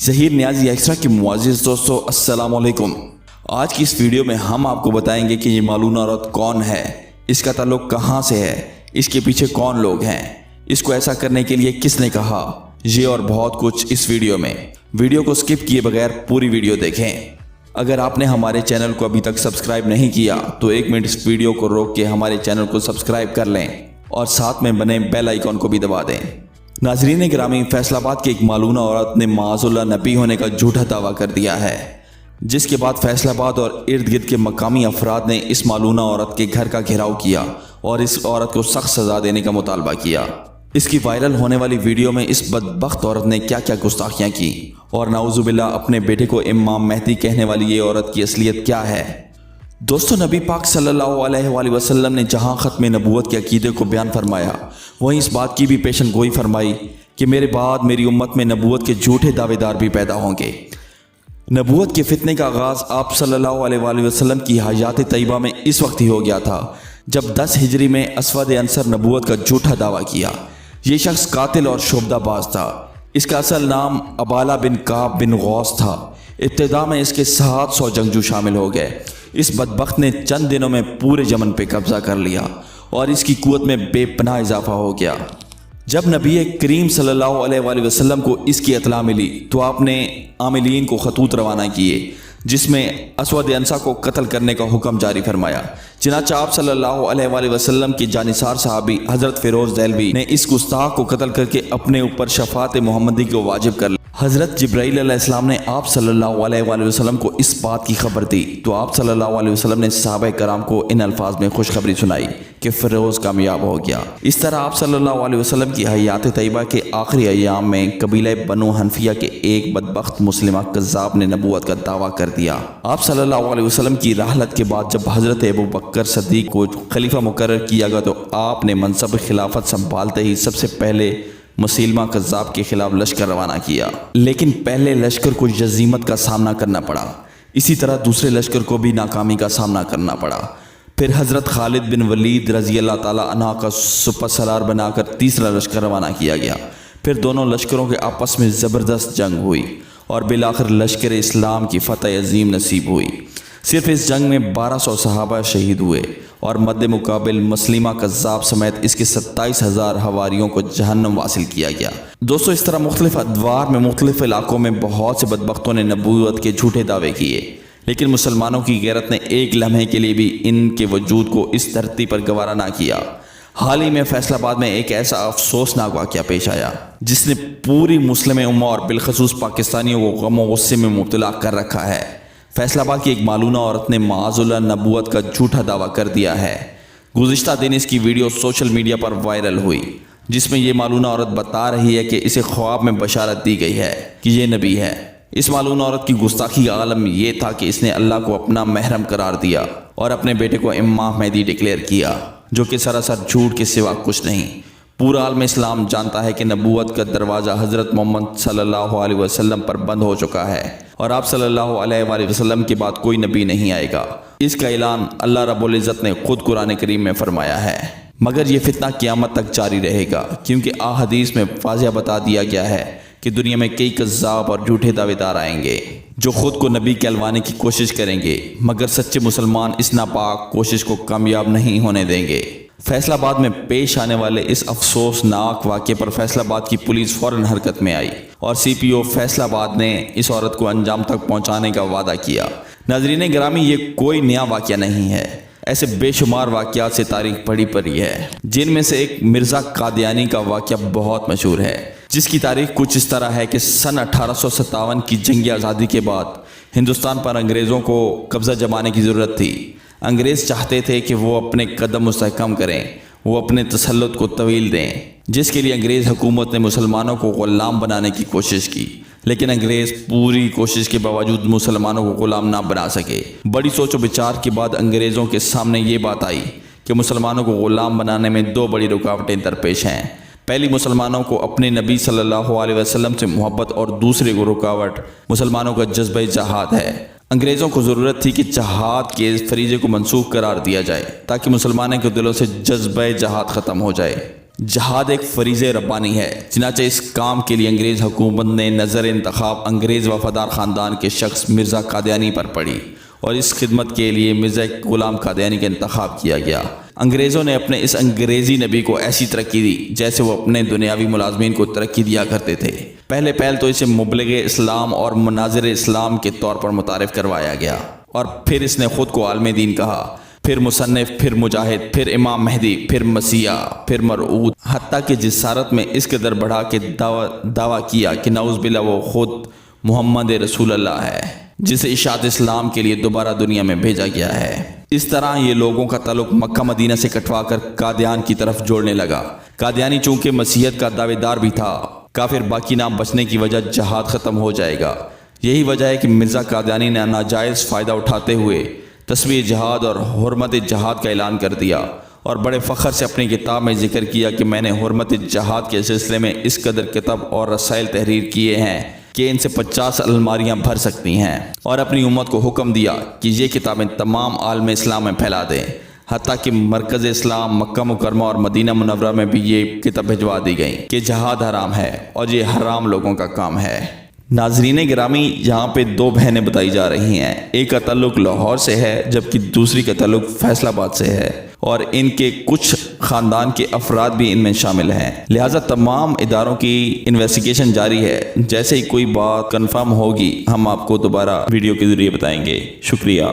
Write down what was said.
ظہیر نیازی extra کے معزز دوستو السلام علیکم۔ آج کی اس ویڈیو میں ہم آپ کو بتائیں گے کہ یہ مالونہ عورت کون ہے، اس کا تعلق کہاں سے ہے، اس کے پیچھے کون لوگ ہیں، اس کو ایسا کرنے کے لیے کس نے کہا، یہ اور بہت کچھ اس ویڈیو میں۔ ویڈیو کو سکپ کیے بغیر پوری ویڈیو دیکھیں۔ اگر آپ نے ہمارے چینل کو ابھی تک سبسکرائب نہیں کیا تو ایک منٹ اس ویڈیو کو روک کے ہمارے چینل کو سبسکرائب کر لیں اور ساتھ میں بنے بیل آئیکن کو بھی دبا دیں۔ ناظرین گرامی، فیصل آباد کی ایک مالونہ عورت نے معاذ اللہ نبی ہونے کا جھوٹا دعویٰ کر دیا ہے، جس کے بعد فیصل آباد اور ارد گرد کے مقامی افراد نے اس مالونہ عورت کے گھر کا گھیراؤ کیا اور اس عورت کو سخت سزا دینے کا مطالبہ کیا۔ اس کی وائرل ہونے والی ویڈیو میں اس بدبخت عورت نے کیا کیا گستاخیاں کی اور نعوذ باللہ اپنے بیٹے کو امام مہدی کہنے والی یہ عورت کی اصلیت کیا ہے۔ دوستو، نبی پاک صلی اللہ علیہ وآلہ وسلم نے جہاں ختم نبوت کے عقیدے کو بیان فرمایا، وہیں اس بات کی بھی پیشن گوئی فرمائی کہ میرے بعد میری امت میں نبوت کے جھوٹے دعوے دار بھی پیدا ہوں گے۔ نبوت کے فتنے کا آغاز آپ صلی اللہ علیہ وآلہ وسلم کی حیات طیبہ میں اس وقت ہی ہو گیا تھا جب 10 ہجری میں اسود عنصر نبوت کا جھوٹا دعویٰ کیا۔ یہ شخص قاتل اور شعبدہ باز تھا۔ اس کا اصل نام ابالہ بن کعب بن غوث تھا۔ ابتدا میں اس کے 700 جنگجو شامل ہو گئے۔ اس بدبخت نے چند دنوں میں پورے یمن پہ قبضہ کر لیا اور اس کی قوت میں بے پناہ اضافہ ہو گیا۔ جب نبی کریم صلی اللہ علیہ وآلہ وسلم کو اس کی اطلاع ملی تو آپ نے عاملین کو خطوط روانہ کیے جس میں اسود عنصر کو قتل کرنے کا حکم جاری فرمایا۔ چنانچہ آپ صلی اللہ علیہ وآلہ وسلم کی جانثار صحابی حضرت فیروز دہلوی نے اس گستاخ کو قتل کر کے اپنے اوپر شفاعت محمدی کو واجب کر لیا۔ حضرت جبرائیل علیہ السلام نے آپ صلی اللہ علیہ وآلہ وسلم کو اس بات کی خبر دی تو آپ صلی اللہ علیہ وسلم نے صحابہ کرام کو ان الفاظ میں خوشخبری سنائی کہ فیروز کامیاب ہو گیا۔ اس طرح آپ صلی اللہ علیہ وسلم کی حیات طیبہ کے آخری ایام میں قبیلہ بنو حنفیہ کے ایک بدبخت مسلمہ کذاب نے نبوت کا دعویٰ کر دیا۔ آپ صلی اللہ علیہ وسلم کی رحلت کے بعد جب حضرت ابو بکر صدیق کو خلیفہ مقرر کیا گیا تو آپ نے منصب خلافت سنبھالتے ہی سب سے پہلے مسیلمہ کذاب کے خلاف لشکر روانہ کیا، لیکن پہلے لشکر کو ہزیمت کا سامنا کرنا پڑا۔ اسی طرح دوسرے لشکر کو بھی ناکامی کا سامنا کرنا پڑا۔ پھر حضرت خالد بن ولید رضی اللہ تعالیٰ عنہ کا سپہ سالار بنا کر تیسرا لشکر روانہ کیا گیا۔ پھر دونوں لشکروں کے آپس میں زبردست جنگ ہوئی اور بالآخر لشکر اسلام کی فتح عظیم نصیب ہوئی۔ صرف اس جنگ میں 1200 صحابہ شہید ہوئے اور مد مقابل مسلمہ کذاب سمیت اس کے 27,000 حواریوں کو جہنم واصل کیا گیا۔ دوستو، اس طرح مختلف ادوار میں مختلف علاقوں میں بہت سے بدبختوں نے نبوت کے جھوٹے دعوے کیے، لیکن مسلمانوں کی غیرت نے ایک لمحے کے لیے بھی ان کے وجود کو اس دھرتی پر گوارا نہ کیا۔ حال ہی میں فیصل آباد میں ایک ایسا افسوسناک واقعہ پیش آیا جس نے پوری مسلم امہ اور بالخصوص پاکستانیوں کو غم و غصے میں مبتلا کر رکھا ہے۔ فیصل آباد کی ایک مالونہ عورت نے معاذ اللہ نبوت کا جھوٹا دعویٰ کر دیا ہے۔ گزشتہ دن اس کی ویڈیو سوشل میڈیا پر وائرل ہوئی جس میں یہ مالونہ عورت بتا رہی ہے کہ اسے خواب میں بشارت دی گئی ہے کہ یہ نبی ہے۔ اس مالونہ عورت کی گستاخی کا عالم یہ تھا کہ اس نے اللہ کو اپنا محرم قرار دیا اور اپنے بیٹے کو امام مہدی ڈکلیئر کیا، جو کہ سراسر جھوٹ کے سوا کچھ نہیں۔ پورا عالم اسلام جانتا ہے کہ نبوت کا دروازہ حضرت محمد صلی اللہ علیہ وسلم پر بند ہو چکا ہے اور آپ صلی اللہ علیہ وآلہ وسلم کے بعد کوئی نبی نہیں آئے گا۔ اس کا اعلان اللہ رب العزت نے خود قرآن کریم میں فرمایا ہے، مگر یہ فتنہ قیامت تک جاری رہے گا، کیونکہ احادیث میں واضح بتا دیا گیا ہے کہ دنیا میں کئی کذاب اور جھوٹے دعوے دار آئیں گے جو خود کو نبی کہلوانے کی کوشش کریں گے، مگر سچے مسلمان اس ناپاک کوشش کو کامیاب نہیں ہونے دیں گے۔ فیصل آباد میں پیش آنے والے اس افسوسناک واقعے پر فیصل آباد کی پولیس فوراً حرکت میں آئی اور سی پی او فیصل آباد نے اس عورت کو انجام تک پہنچانے کا وعدہ کیا۔ ناظرین گرامی، یہ کوئی نیا واقعہ نہیں ہے، ایسے بے شمار واقعات سے تاریخ پڑھی پڑی ہے، جن میں سے ایک مرزا قادیانی کا واقعہ بہت مشہور ہے، جس کی تاریخ کچھ اس طرح ہے کہ سن 1857 کی جنگ آزادی کے بعد ہندوستان پر انگریزوں کو قبضہ جمانے کی ضرورت تھی۔ انگریز چاہتے تھے کہ وہ اپنے قدم مستحکم کریں، وہ اپنے تسلط کو طویل دیں، جس کے لیے انگریز حکومت نے مسلمانوں کو غلام بنانے کی کوشش کی، لیکن انگریز پوری کوشش کے باوجود مسلمانوں کو غلام نہ بنا سکے۔ بڑی سوچ و بچار کے بعد انگریزوں کے سامنے یہ بات آئی کہ مسلمانوں کو غلام بنانے میں 2 بڑی رکاوٹیں درپیش ہیں۔ پہلی، مسلمانوں کو اپنے نبی صلی اللہ علیہ وسلم سے محبت، اور دوسری رکاوٹ مسلمانوں کا جذبہ جہاد ہے۔ انگریزوں کو ضرورت تھی کہ جہاد کے فریضے کو منسوخ قرار دیا جائے تاکہ مسلمانوں کے دلوں سے جذبہ جہاد ختم ہو جائے جہاد ایک فریض ربانی ہے، چنانچہ اس کام کے لیے انگریز حکومت نے نظر انتخاب انگریز وفادار خاندان کے شخص مرزا قادیانی پر پڑی اور اس خدمت کے لیے مرزا غلام قادیانی کا انتخاب کیا گیا۔ انگریزوں نے اپنے اس انگریزی نبی کو ایسی ترقی دی جیسے وہ اپنے دنیاوی ملازمین کو ترقی دیا کرتے تھے۔ پہل تو اسے مبلغ اسلام اور مناظر اسلام کے طور پر متعارف کروایا گیا، اور پھر اس نے خود کو عالم دین کہا، پھر مصنف، پھر مجاہد، پھر امام مہدی، پھر مسیح، پھر مرعود، حتیٰ کہ جسارت میں اس قدر بڑھا کے دعویٰ کیا کہ نعوذ باللہ وہ خود محمد رسول اللہ ہے، جسے اشاعت اسلام کے لیے دوبارہ دنیا میں بھیجا گیا ہے۔ اس طرح یہ لوگوں کا تعلق مکہ مدینہ سے کٹوا کر قادیان کی طرف جوڑنے لگا۔ قادیانی چونکہ مسیحیت کا دعوے دار بھی تھا، کافر باقی نام بچنے کی وجہ جہاد ختم ہو جائے گا۔ یہی وجہ ہے کہ مرزا قادیانی نے ناجائز فائدہ اٹھاتے ہوئے تسبیح جہاد اور حرمت جہاد کا اعلان کر دیا، اور بڑے فخر سے اپنی کتاب میں ذکر کیا کہ میں نے حرمت جہاد کے سلسلے میں اس قدر کتاب اور رسائل تحریر کیے ہیں کہ ان سے 50 الماریاں بھر سکتی ہیں، اور اپنی امت کو حکم دیا کہ یہ کتابیں تمام عالم اسلام میں پھیلا دیں، حتیٰ کہ مرکز اسلام مکہ مکرمہ اور مدینہ منورہ میں بھی یہ کتاب بھجوا دی گئیں کہ جہاد حرام ہے اور یہ حرام لوگوں کا کام ہے۔ ناظرین گرامی، یہاں پہ 2 بہنیں بتائی جا رہی ہیں، ایک کا تعلق لاہور سے ہے جبکہ دوسری کا تعلق فیصل آباد سے ہے، اور ان کے کچھ خاندان کے افراد بھی ان میں شامل ہیں، لہٰذا تمام اداروں کی انویسٹیگیشن جاری ہے۔ جیسے ہی کوئی بات کنفرم ہوگی ہم آپ کو دوبارہ ویڈیو کے ذریعے بتائیں گے۔ شکریہ۔